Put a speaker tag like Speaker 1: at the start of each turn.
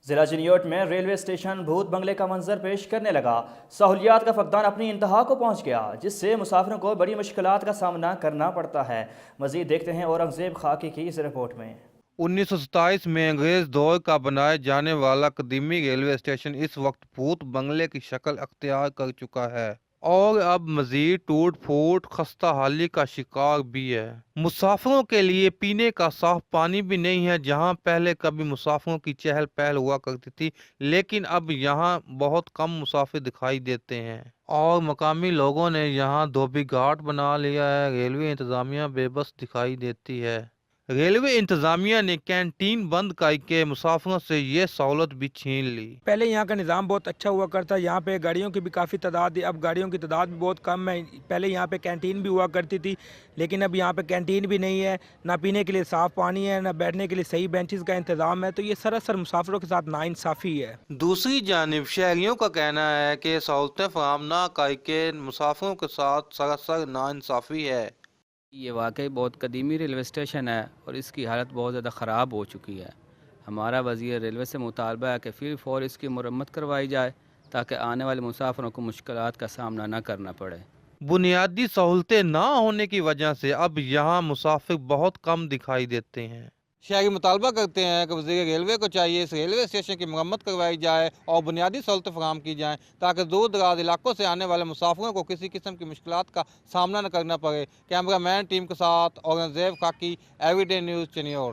Speaker 1: ضلع جنیوٹ میں railway station بھوت بنگلے کا منظر پیش کرنے لگا۔ سہولیات کا فقدان اپنی انتہا کو پہنچ گیا، جس سے مسافروں کو بڑی مشکلات کا سامنا کرنا پڑتا ہے۔ مزید دیکھتے ہیں اورنگزیب خاکی کی اس رپورٹ میں۔
Speaker 2: 1927 میں انگریز دور کا بنائے جانے والا قدیمی ریلوے اسٹیشن اس وقت بھوت بنگلے کی شکل اختیار کر چکا ہے اور اب مزید ٹوٹ پھوٹ خستہ حالی کا شکار بھی ہے۔ مسافروں کے لیے پینے کا صاف پانی بھی نہیں ہے۔ جہاں پہلے کبھی مسافروں کی چہل پہل ہوا کرتی تھی، لیکن اب یہاں بہت کم مسافر دکھائی دیتے ہیں اور مقامی لوگوں نے یہاں دھوبی گھاٹ بنا لیا ہے۔ ریلوے انتظامیہ بے بس دکھائی دیتی ہے۔ ریلوے انتظامیہ نے کینٹین بند کر کے مسافروں سے یہ سہولت بھی چھین لی۔
Speaker 3: پہلے یہاں کا نظام بہت اچھا ہوا کرتا ہے، یہاں پہ گاڑیوں کی بھی کافی تعداد ہے، اب گاڑیوں کی تعداد بھی بہت کم ہے۔ پہلے یہاں پہ کینٹین بھی ہوا کرتی تھی، لیکن اب یہاں پہ کینٹین بھی نہیں ہے، نہ پینے کے لیے صاف پانی ہے، نہ بیٹھنے کے لیے صحیح بینچز کا انتظام ہے، تو یہ سراسر مسافروں کے ساتھ ناانصافی ہے۔
Speaker 2: دوسری جانب شہریوں کا کہنا ہے کہ سہولتیں فراہم نہ کر کے مسافروں کے ساتھ سراسر ناانصافی ہے۔
Speaker 4: یہ واقعی بہت قدیمی ریلوے اسٹیشن ہے اور اس کی حالت بہت زیادہ خراب ہو چکی ہے۔ ہمارا وزیر ریلوے سے مطالبہ ہے کہ فی الفور اس کی مرمت کروائی جائے تاکہ آنے والے مسافروں کو مشکلات کا سامنا نہ کرنا پڑے۔
Speaker 2: بنیادی سہولتیں نہ ہونے کی وجہ سے اب یہاں مسافر بہت کم دکھائی دیتے ہیں۔ شہری مطالبہ کرتے ہیں کہ وزیر ریلوے کو چاہیے اس ریلوے اسٹیشن کی مرمت کروائی جائے اور بنیادی سہولتیں فراہم کی جائیں تاکہ دور دراز علاقوں سے آنے والے مسافروں کو کسی قسم کی مشکلات کا سامنا نہ کرنا پڑے۔ کیمرہ مین ٹیم کے ساتھ اورنگزیب خاکی، ایوری ڈے نیوز، چنیوٹ۔